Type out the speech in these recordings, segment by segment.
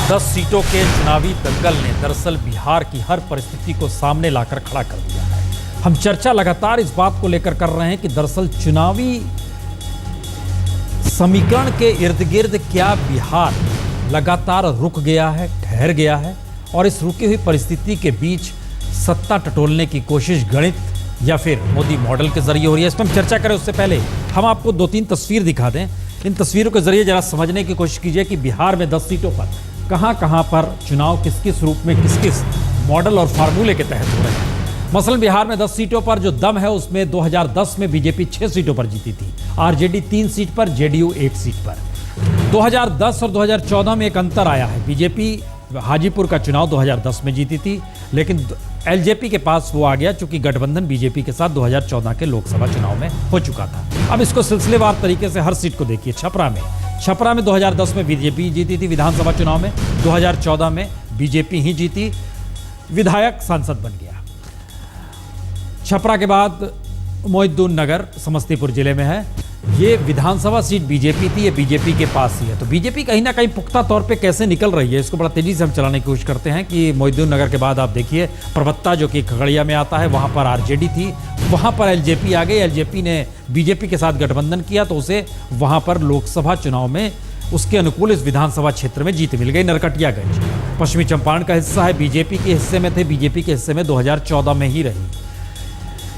10 सीटों के चुनावी दंगल ने दरअसल बिहार की हर परिस्थिति को सामने लाकर खड़ा कर दिया है। हम चर्चा लगातार इस बात को लेकर कर रहे हैं कि दरअसल चुनावी समीकरण के इर्द गिर्द क्या बिहार लगातार रुक गया है, ठहर गया है, और इस रुकी हुई परिस्थिति के बीच सत्ता टटोलने की कोशिश गणित या फिर मोदी मॉडल के जरिए हो रही है। इस पर हम चर्चा करें उससे पहले हम आपको 2-3 तस्वीर दिखा दें। इन तस्वीरों के जरिए जरा समझने की कोशिश कीजिए कि बिहार में 10 सीटों पर कहां पर चुनाव किस किस रूप में किस किस मॉडल और फार्मूले के तहत हो रहे हैं। मसलन बिहार में 10 सीटों पर जो दम है उसमें 2010 में बीजेपी 6 सीटों पर जीती थी, आरजेडी 3 सीट पर, जेडीयू 1 सीट पर। 2010 और 2014 में एक अंतर आया है। बीजेपी हाजीपुर का चुनाव 2010 में जीती थी, लेकिन एलजेपी के पास वो आ गया चूंकि गठबंधन बीजेपी के साथ 2014 के लोकसभा चुनाव में हो चुका था। अब इसको सिलसिलेवार तरीके से हर सीट को देखिए। छपरा में 2010 में बीजेपी जीती थी विधानसभा चुनाव में, 2014 में बीजेपी ही जीती, विधायक सांसद बन गया। छपरा के बाद मोहिउद्दीन नगर समस्तीपुर जिले में है, ये विधानसभा सीट बीजेपी थी, ये बीजेपी के पास ही है। तो बीजेपी कहीं ना कहीं पुख्ता तौर पे कैसे निकल रही है, इसको बड़ा तेजी से हम चलाने की कोशिश करते हैं कि मोहिउद्दीन नगर के बाद आप देखिए परबत्ता जो कि खगड़िया में आता है, वहां पर आरजेडी थी, वहां पर एलजेपी आ गई। एलजेपी ने बीजेपी के साथ गठबंधन किया तो उसे वहां पर लोकसभा चुनाव में उसके अनुकूल इस विधानसभा क्षेत्र में जीत मिल गई। नरकटियागंज पश्चिमी चंपारण का हिस्सा है, बीजेपी के हिस्से में थे, बीजेपी के हिस्से में 2014 में ही रही।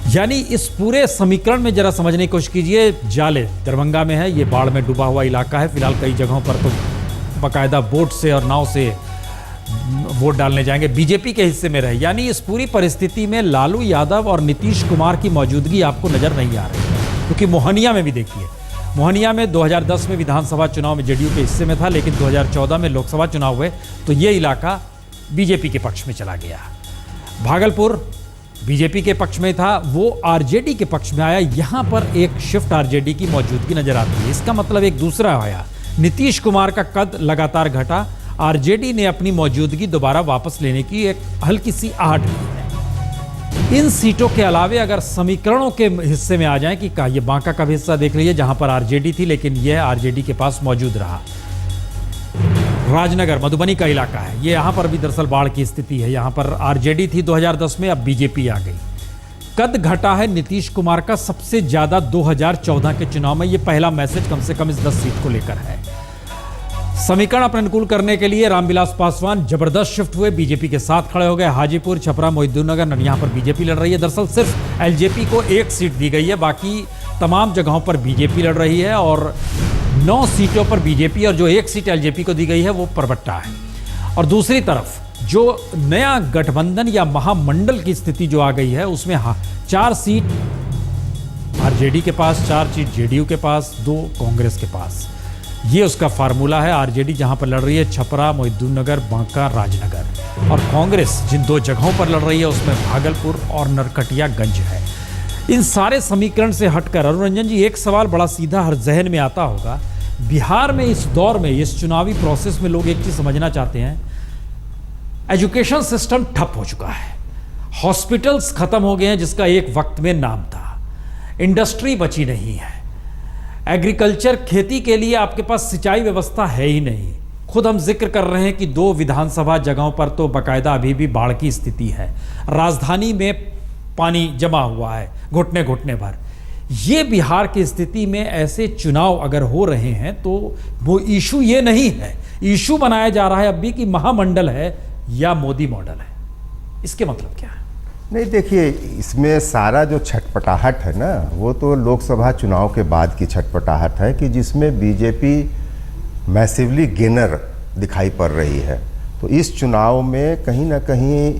यानी इस पूरे समीकरण में जरा समझने की कोशिश कीजिए। जाले दरभंगा में है, ये बाढ़ में डूबा हुआ इलाका है। फिलहाल कई जगहों पर तो बाकायदा बोट से और नाव से वोट डालने जाएंगे, बीजेपी के हिस्से में रहे। यानी इस पूरी परिस्थिति में लालू यादव और नीतीश कुमार की मौजूदगी आपको नजर नहीं आ रही है, क्योंकि मोहनिया में भी देखिए, मोहनिया में 2010 में विधानसभा चुनाव में जेडीयू के हिस्से में था, लेकिन 2014 में लोकसभा चुनाव हुए तो ये इलाका बीजेपी के पक्ष में चला गया। भागलपुर बीजेपी के पक्ष में था, वो आरजेडी के पक्ष में आया। यहां पर एक शिफ्ट आरजेडी की मौजूदगी नजर आती है। इसका मतलब एक दूसरा आया, नीतीश कुमार का कद लगातार घटा, आरजेडी ने अपनी मौजूदगी दोबारा वापस लेने की एक हल्की सी आहट की है। इन सीटों के अलावे अगर समीकरणों के हिस्से में आ जाएं कि ये बांका का भी हिस्सा देख लीजिए जहां पर आरजेडी थी, लेकिन यह आरजेडी के पास मौजूद रहा। राजनगर मधुबनी का इलाका है, ये यहां पर भी दरअसल बाढ़ की स्थिति है। यहां पर आरजेडी थी 2010 में, अब बीजेपी आ गई। कद घटा है नीतीश कुमार का सबसे ज्यादा 2014 के चुनाव में। ये पहला मैसेज कम से कम इस 10 सीट को लेकर है। समीकरण अपने अनुकूल करने के लिए रामविलास पासवान जबरदस्त शिफ्ट हुए, बीजेपी के साथ खड़े हो गए। हाजीपुर, छपरा, मोहिउद्दीन नगर, यहां पर बीजेपी लड़ रही है। दरअसल सिर्फ एलजेपी को 1 सीट दी गई है, बाकी तमाम जगहों पर बीजेपी लड़ रही है और 9 सीटों पर बीजेपी, और जो 1 सीट एलजेपी को दी गई है वो परबट्टा है। और दूसरी तरफ जो नया गठबंधन या महामंडल की स्थिति जो आ गई है उसमें 4 सीट आरजेडी के पास, 4 सीट जेडीयू के पास, 2 कांग्रेस के पास। ये उसका फार्मूला है। आरजेडी जहां पर लड़ रही है छपरा, मोहिउद्दीन नगर, बांका, राजनगर, और कांग्रेस जिन 2 जगहों पर लड़ रही है उसमें भागलपुर और नरकटियागंज है। इन सारे समीकरण से हटकर अरुण रंजन जी, एक सवाल बड़ा सीधा हर जहन में आता होगा। बिहार में इस दौर में, इस चुनावी प्रोसेस में लोग एक चीज समझना चाहते हैं, एजुकेशन सिस्टम ठप हो चुका है, हॉस्पिटल्स खत्म हो गए हैं जिसका एक वक्त में नाम था, इंडस्ट्री बची नहीं है, एग्रीकल्चर खेती के लिए आपके पास सिंचाई व्यवस्था है ही नहीं। खुद हम जिक्र कर रहे हैं कि 2 विधानसभा जगहों पर तो बाकायदा अभी भी बाढ़ की स्थिति है, राजधानी में पानी जमा हुआ है घुटने घुटने भर। ये बिहार की स्थिति में ऐसे चुनाव अगर हो रहे हैं तो वो इशू ये नहीं है, इशू बनाया जा रहा है अब भी कि महामंडल है या मोदी मॉडल है। इसके मतलब क्या है? नहीं, देखिए, इसमें सारा जो छटपटाहट है ना, वो तो लोकसभा चुनाव के बाद की छटपटाहट है कि जिसमें बीजेपी मैसिवली गेनर दिखाई पड़ रही है। तो इस चुनाव में कहीं ना कहीं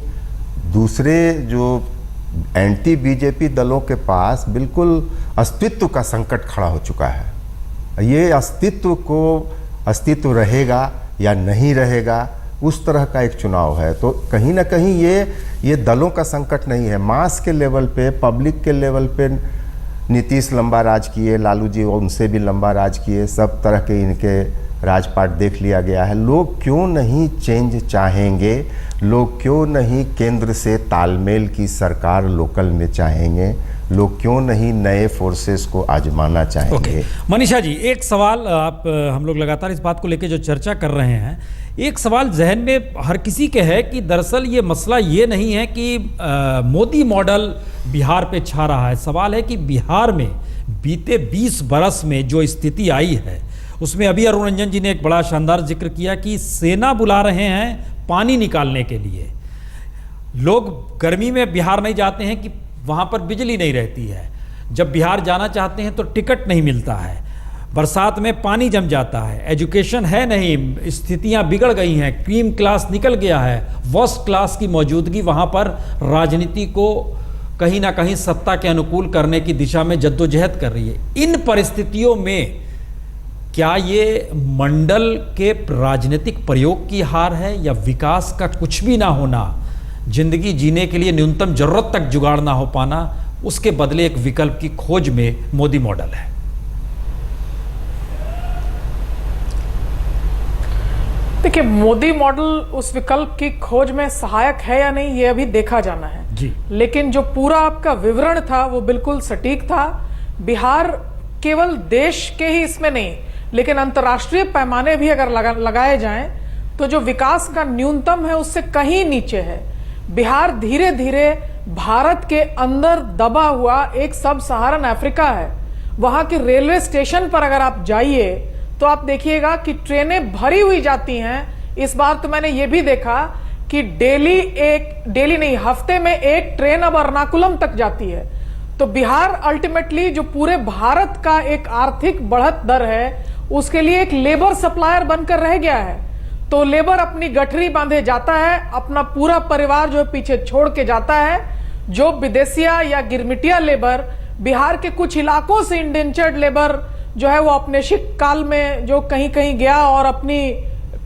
दूसरे जो एंटी बीजेपी दलों के पास बिल्कुल अस्तित्व का संकट खड़ा हो चुका है। ये अस्तित्व रहेगा या नहीं रहेगा, उस तरह का एक चुनाव है। तो कहीं ना कहीं ये दलों का संकट नहीं है, मास के लेवल पे, पब्लिक के लेवल पे नीतीश लंबा राज किए, लालू जी उनसे भी लंबा राज किए, सब तरह के इनके राजपाट देख लिया गया है। लोग क्यों नहीं चेंज चाहेंगे, लोग क्यों नहीं केंद्र से तालमेल की सरकार लोकल में चाहेंगे, लोग क्यों नहीं नए फोर्सेस को आजमाना चाहेंगे। मनीषा जी, एक सवाल आप हम लोग लगातार इस बात को लेकर जो चर्चा कर रहे हैं, एक सवाल जहन में हर किसी के है कि दरअसल ये मसला ये नहीं है कि मोदी मॉडल बिहार पे छा रहा है। सवाल है कि बिहार में बीते 20 बरस में जो स्थिति आई है उसमें अभी अरुण रंजन जी ने एक बड़ा शानदार जिक्र किया कि सेना बुला रहे हैं पानी निकालने के लिए। लोग गर्मी में बिहार नहीं जाते हैं कि वहाँ पर बिजली नहीं रहती है, जब बिहार जाना चाहते हैं तो टिकट नहीं मिलता है, बरसात में पानी जम जाता है, एजुकेशन है नहीं, स्थितियाँ बिगड़ गई हैं, क्रीम क्लास निकल गया है, वर्स्ट क्लास की मौजूदगी वहाँ पर राजनीति को कहीं ना कहीं सत्ता के अनुकूल करने की दिशा में जद्दोजहद कर रही है। इन परिस्थितियों में क्या ये मंडल के राजनीतिक प्रयोग की हार है या विकास का कुछ भी ना होना, जिंदगी जीने के लिए न्यूनतम जरूरत तक जुगाड़ ना हो पाना, उसके बदले एक विकल्प की खोज में मोदी मॉडल है? देखिए, मोदी मॉडल उस विकल्प की खोज में सहायक है या नहीं, ये अभी देखा जाना है जी। लेकिन जो पूरा आपका विवरण था वो बिल्कुल सटीक था। बिहार केवल देश के ही इसमें नहीं, लेकिन अंतर्राष्ट्रीय पैमाने भी अगर लगाए जाएं तो जो विकास का न्यूनतम है उससे कहीं नीचे है। बिहार धीरे धीरे भारत के अंदर दबा हुआ एक सब सहारन अफ्रीका है। वहां के रेलवे स्टेशन पर अगर आप जाइए तो आप देखिएगा कि ट्रेनें भरी हुई जाती हैं। इस बार तो मैंने ये भी देखा कि डेली नहीं, हफ्ते में एक ट्रेन अब एर्नाकुलम तक जाती है। तो बिहार अल्टीमेटली जो पूरे भारत का एक आर्थिक बढ़त दर है उसके लिए एक लेबर सप्लायर बनकर रह गया है। तो लेबर अपनी गठरी बांधे जाता है, अपना पूरा परिवार जो है पीछे छोड़ के जाता है। जो विदेशिया या गिरमिटिया लेबर बिहार के कुछ इलाकों से इंडेंचर्ड लेबर जो है वो अपने शिक काल में जो कहीं कहीं गया और अपनी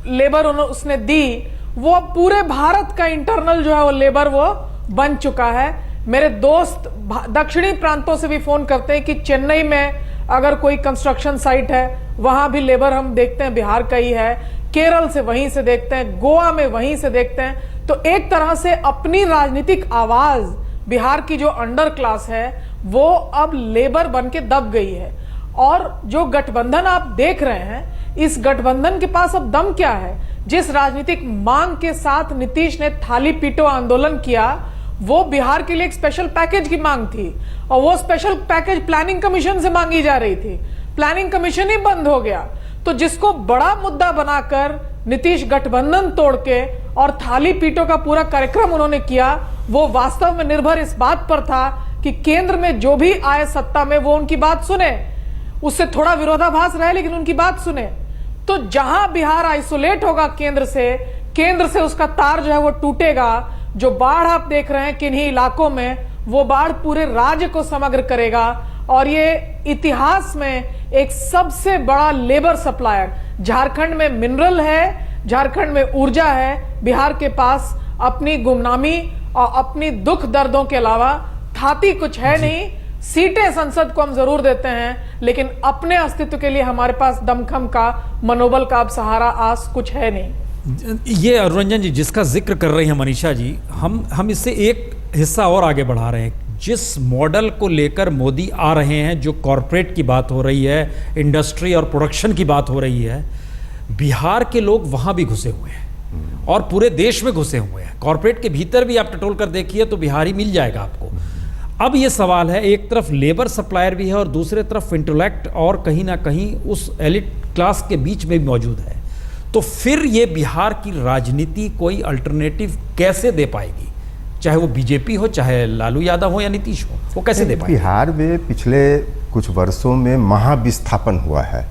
लेबर उसने दी, वो अब पूरे भारत का इंटरनल जो है वो लेबर वो बन चुका है। मेरे दोस्त दक्षिणी प्रांतों से भी फोन करते हैं कि चेन्नई में अगर कोई कंस्ट्रक्शन साइट है वहां भी लेबर हम देखते हैं बिहार का ही है, केरल से वहीं से देखते हैं, गोवा में वहीं से देखते हैं। तो एक तरह से अपनी राजनीतिक आवाज बिहार की जो अंडर क्लास है वो अब लेबर बन के दब गई है। और जो गठबंधन आप देख रहे हैं, इस गठबंधन के पास अब दम क्या है? जिस राजनीतिक मांग के साथ नीतीश ने थाली पीटो आंदोलन किया वो बिहार के लिए एक स्पेशल पैकेज की मांग थी और वो स्पेशल पैकेज प्लानिंग कमीशन से मांगी जा रही थी। प्लानिंग कमीशन ही बंद हो गया। तो जिसको बड़ा मुद्दा बनाकर नीतीश गठबंधन तोड़ के और थाली पीटो का पूरा कार्यक्रम उन्होंने किया, वो वास्तव में निर्भर इस बात पर था कि केंद्र में जो भी आए सत्ता में वो उनकी बात सुने, उससे थोड़ा विरोधाभास रहे लेकिन उनकी बात सुने। तो जहां बिहार आइसोलेट होगा केंद्र से उसका तार जो है वो टूटेगा। जो बाढ़ आप देख रहे हैं किन्हीं इलाकों में, वो बाढ़ पूरे राज्य को समग्र करेगा और ये इतिहास में एक सबसे बड़ा लेबर सप्लायर, झारखंड में मिनरल है, झारखंड में ऊर्जा है, बिहार के पास अपनी गुमनामी और अपनी दुख दर्दों के अलावा थाती कुछ है नहीं। सीटें संसद को हम जरूर देते हैं लेकिन अपने अस्तित्व के लिए हमारे पास दमखम का, मनोबल का अब सहारा आस कुछ है नहीं। ये अरुण रंजन जी जिसका जिक्र कर रही हैं मनीषा जी, हम इससे एक हिस्सा और आगे बढ़ा रहे हैं। जिस मॉडल को लेकर मोदी आ रहे हैं, जो कॉरपोरेट की बात हो रही है, इंडस्ट्री और प्रोडक्शन की बात हो रही है, बिहार के लोग वहाँ भी घुसे हुए हैं और पूरे देश में घुसे हुए हैं। कॉरपोरेट के भीतर भी आप टटोल कर देखिए तो बिहारी मिल जाएगा आपको। अब ये सवाल है, एक तरफ लेबर सप्लायर भी है और दूसरे तरफ इंटेलेक्ट और कहीं ना कहीं उस एलिट क्लास के बीच में भी मौजूद है। तो फिर ये बिहार की राजनीति कोई अल्टरनेटिव कैसे दे पाएगी? चाहे वो बीजेपी हो, चाहे लालू यादव हो या नीतीश हो, वो कैसे दे पाएगी? बिहार में पिछले कुछ वर्षों में महाविस्थापन हुआ है।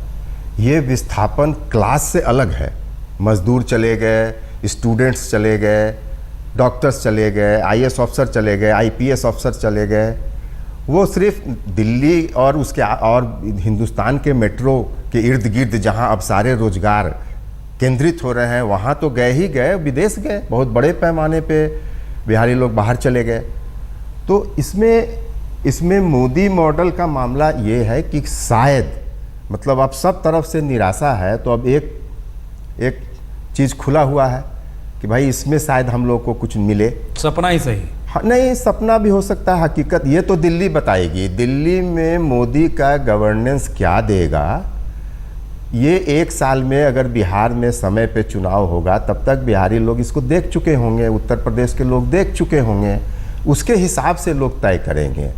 ये विस्थापन क्लास से अलग है। मजदूर चले गए, स्टूडेंट्स चले गए, डॉक्टर्स चले गए, आईएएस अफसर चले गए, आईपीएस अफसर चले गए। वो सिर्फ दिल्ली और उसके और हिंदुस्तान के मेट्रो के इर्द गिर्द जहाँ अब सारे रोजगार केंद्रित हो रहे हैं वहाँ तो गए ही गए, विदेश गए। बहुत बड़े पैमाने पे बिहारी लोग बाहर चले गए। तो इसमें मोदी मॉडल का मामला ये है कि शायद मतलब अब सब तरफ से निराशा है तो अब एक चीज़ खुला हुआ है कि भाई इसमें शायद हम लोग को कुछ मिले। सपना ही सही। हाँ, नहीं, सपना भी हो सकता है, हकीकत ये तो दिल्ली बताएगी। दिल्ली में मोदी का गवर्नेंस क्या देगा, ये 1 साल में अगर बिहार में समय पे चुनाव होगा तब तक बिहारी लोग इसको देख चुके होंगे, उत्तर प्रदेश के लोग देख चुके होंगे, उसके हिसाब से लोग तय करेंगे।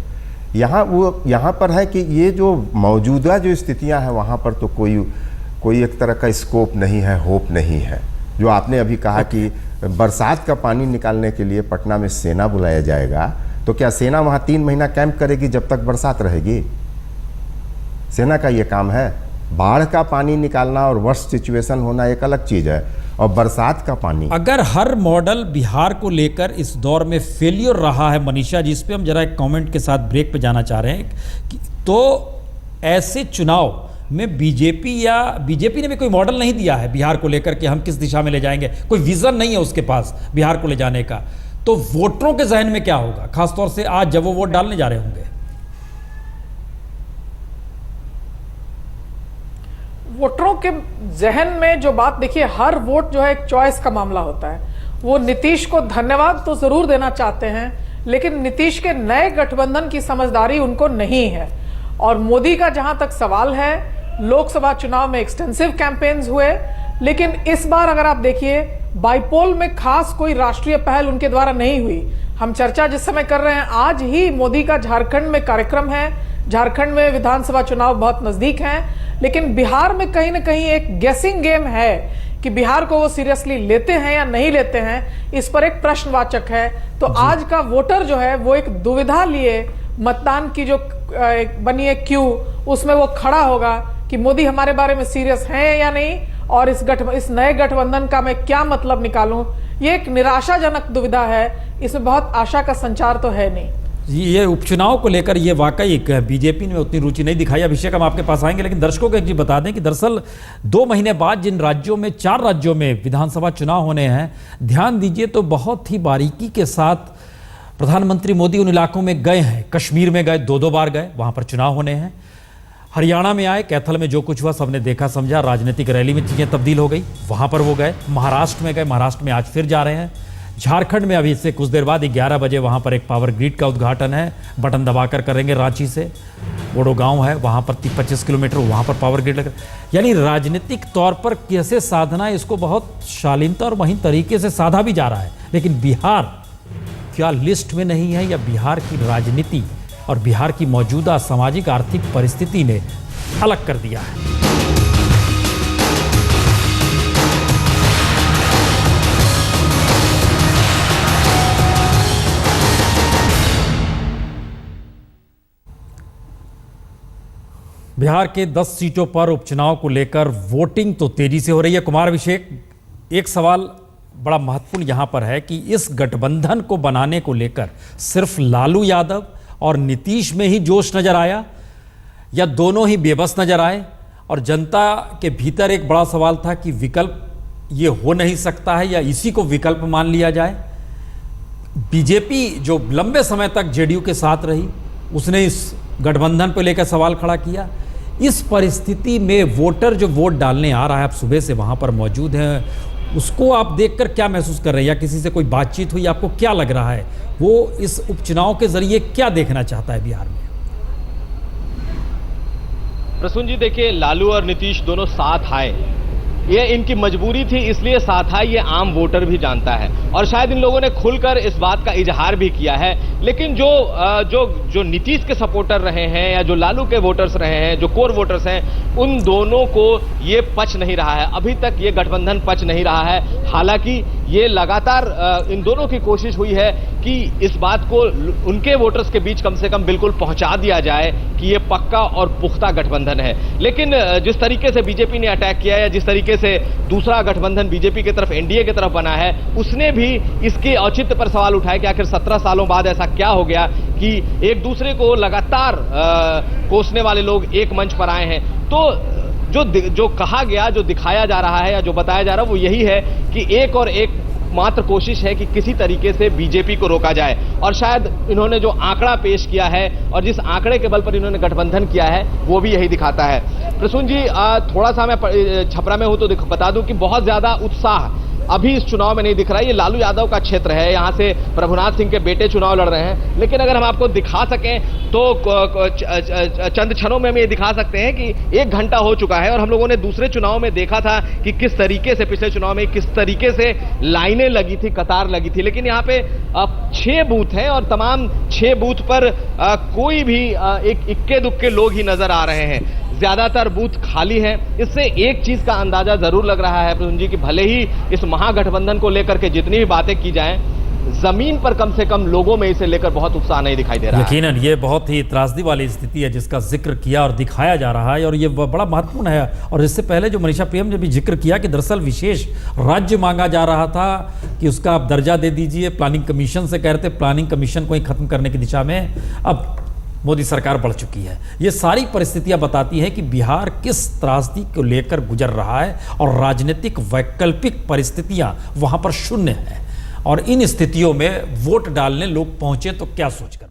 यहाँ पर है कि ये जो मौजूदा जो स्थितियाँ हैं वहाँ पर तो कोई एक तरह का स्कोप नहीं है, होप नहीं है। जो आपने अभी कहा कि बरसात का पानी निकालने के लिए पटना में सेना बुलाया जाएगा, तो क्या सेना वहाँ 3 महीना कैंप करेगी जब तक बरसात रहेगी? सेना का ये काम है? बाढ़ का पानी निकालना और वर्स्ट सिचुएशन होना एक अलग चीज़ है, और बरसात का पानी। अगर हर मॉडल बिहार को लेकर इस दौर में फेलियर रहा है मनीषा जी, इस पे हम जरा एक कमेंट के साथ ब्रेक पे जाना चाह रहे हैं तो ऐसे चुनाव में बीजेपी ने भी कोई मॉडल नहीं दिया है बिहार को लेकर कि हम किस दिशा में ले जाएंगे, कोई विजन नहीं है उसके पास बिहार को ले जाने का। तो वोटरों के जहन में क्या होगा, खासतौर से आज जब वो वोट डालने जा रहे होंगे? वोटरों के जहन में जो बात, देखिए हर वोट जो है एक चॉइस का मामला होता है। वो नीतीश को धन्यवाद तो जरूर देना चाहते हैं, लेकिन नीतीश के नए गठबंधन की समझदारी उनको नहीं है। और मोदी का जहां तक सवाल है, लोकसभा चुनाव में एक्सटेंसिव कैंपेन्स हुए, लेकिन इस बार अगर आप देखिए बाइपोल में खास कोई राष्ट्रीय पहल उनके द्वारा नहीं हुई। हम चर्चा जिस समय कर रहे हैं, आज ही मोदी का झारखंड में कार्यक्रम है, झारखंड में विधानसभा चुनाव बहुत नजदीक हैं, लेकिन बिहार में कहीं ना कहीं एक गेसिंग गेम है कि बिहार को वो सीरियसली लेते हैं या नहीं लेते हैं, इस पर एक प्रश्नवाचक है। तो आज का वोटर जो है वो एक दुविधा लिए मतदान की जो बनी है क्यू, उसमें वो खड़ा होगा कि मोदी हमारे बारे में सीरियस हैं या नहीं, और इस नए गठबंधन का मैं क्या मतलब निकालूं। ये एक निराशाजनक दुविधा है, इसमें बहुत आशा का संचार तो है नहीं। ये उपचुनाव को लेकर ये वाकई बीजेपी ने उतनी रुचि नहीं दिखाई। अभिषेक, हम आपके पास आएंगे, लेकिन दर्शकों को एक चीज बता दें कि दरअसल 2 महीने बाद जिन राज्यों में 4 राज्यों में विधानसभा चुनाव होने हैं, ध्यान दीजिए तो बहुत ही बारीकी के साथ प्रधानमंत्री मोदी उन इलाकों में गए हैं। कश्मीर में गए, 2 बार गए, वहां पर चुनाव होने हैं। हरियाणा में आए, कैथल में जो कुछ हुआ सबने देखा समझा, राजनीतिक रैली में चीजें तब्दील हो गई, वहां पर वो गए। महाराष्ट्र में गए, महाराष्ट्र में आज फिर जा रहे हैं। झारखंड में अभी से कुछ देर बाद 11 बजे वहां पर एक पावर ग्रिड का उद्घाटन है, बटन दबाकर करेंगे। रांची से बोडो गांव है, वहां पर 25 किलोमीटर वहां पर पावर ग्रिड लगा। यानी राजनीतिक तौर पर कैसे साधना, इसको बहुत शालीनता और वहीं तरीके से साधा भी जा रहा है। लेकिन बिहार क्या लिस्ट में नहीं है, या बिहार की राजनीति और बिहार की मौजूदा सामाजिक आर्थिक परिस्थिति ने अलग कर दिया है? बिहार के 10 सीटों पर उपचुनाव को लेकर वोटिंग तो तेजी से हो रही है। कुमार अभिषेक, एक सवाल बड़ा महत्वपूर्ण यहां पर है कि इस गठबंधन को बनाने को लेकर सिर्फ लालू यादव और नीतीश में ही जोश नजर आया, या दोनों ही बेबस नजर आए? और जनता के भीतर एक बड़ा सवाल था कि विकल्प ये हो नहीं सकता है, या इसी को विकल्प मान लिया जाए? बीजेपी जो लंबे समय तक जेडीयू के साथ रही, उसने इस गठबंधन को लेकर सवाल खड़ा किया। इस परिस्थिति में वोटर जो वोट डालने आ रहा है, आप सुबह से वहां पर मौजूद हैं, उसको आप देखकर क्या महसूस कर रहे हैं, या किसी से कोई बातचीत हुई, आपको क्या लग रहा है वो इस उपचुनाव के जरिए क्या देखना चाहता है बिहार में? प्रसून जी, देखिए लालू और नीतीश दोनों साथ आए, ये इनकी मजबूरी थी, इसलिए साथ आए, ये आम वोटर भी जानता है, और शायद इन लोगों ने खुलकर इस बात का इजहार भी किया है। लेकिन जो नीतीश के सपोर्टर रहे हैं या जो लालू के वोटर्स रहे हैं, जो कोर वोटर्स हैं, उन दोनों को ये पच नहीं रहा है, अभी तक ये गठबंधन पच नहीं रहा है। हालांकि ये लगातार इन दोनों की कोशिश हुई है कि इस बात को उनके वोटर्स के बीच कम से कम बिल्कुल पहुंचा दिया जाए कि ये पक्का और पुख्ता गठबंधन है। लेकिन जिस तरीके से बीजेपी ने अटैक किया है, जिस तरीके से दूसरा गठबंधन बीजेपी की तरफ, एनडीए की तरफ बना है, उसने भी इसके औचित्य पर सवाल उठाए कि आखिर 17 सालों बाद ऐसा क्या हो गया कि एक दूसरे को लगातार कोसने वाले लोग एक मंच पर आए हैं। तो जो कहा गया, जो दिखाया जा रहा है या जो बताया जा रहा है, वो यही है कि एक और एक मात्र कोशिश है कि किसी तरीके से बीजेपी को रोका जाए। और शायद इन्होंने जो आंकड़ा पेश किया है और जिस आंकड़े के बल पर इन्होंने गठबंधन किया है, वो भी यही दिखाता है। प्रसून जी, थोड़ा सा मैं छपरा में हूं तो बता दूं कि बहुत ज्यादा उत्साह अभी इस चुनाव में नहीं दिख रहा है। ये लालू यादव का क्षेत्र है, यहाँ से प्रभुनाथ सिंह के बेटे चुनाव लड़ रहे हैं। लेकिन अगर हम आपको दिखा सकें तो चंद क्षणों में हम ये दिखा सकते हैं कि 1 घंटा हो चुका है और हम लोगों ने दूसरे चुनाव में देखा था कि किस तरीके से पिछले चुनाव में किस तरीके से लाइनें लगी थी, कतार लगी थी। लेकिन यहाँ पे 6 बूथ हैं और तमाम 6 बूथ पर कोई भी एक इक्के दुक्के लोग ही नजर आ रहे हैं। ज्यादातर बूथ खाली हैं। इससे एक चीज का अंदाजा जरूर लग रहा है प्रसून जी कि भले ही इस महागठबंधन को लेकर के जितनी भी बातें की जाएं, जमीन पर कम से कम लोगों में इसे लेकर बहुत उत्साह नहीं दिखाई दे रहा है। यकीनन ये बहुत ही त्रासदी वाली स्थिति है जिसका जिक्र किया और दिखाया जा रहा है, और ये बड़ा महत्वपूर्ण है। और इससे पहले जो मनीषा प्रियम ने भी जिक्र किया कि दरअसल विशेष राज्य मांगा जा रहा था कि उसका आप दर्जा दे दीजिए, प्लानिंग कमीशन से कह रहे थे, प्लानिंग कमीशन को ही खत्म करने की दिशा में अब मोदी सरकार बढ़ चुकी है। ये सारी परिस्थितियां बताती हैं कि बिहार किस त्रासदी को लेकर गुजर रहा है और राजनीतिक वैकल्पिक परिस्थितियां वहां पर शून्य हैं। और इन स्थितियों में वोट डालने लोग पहुंचे तो क्या सोचकर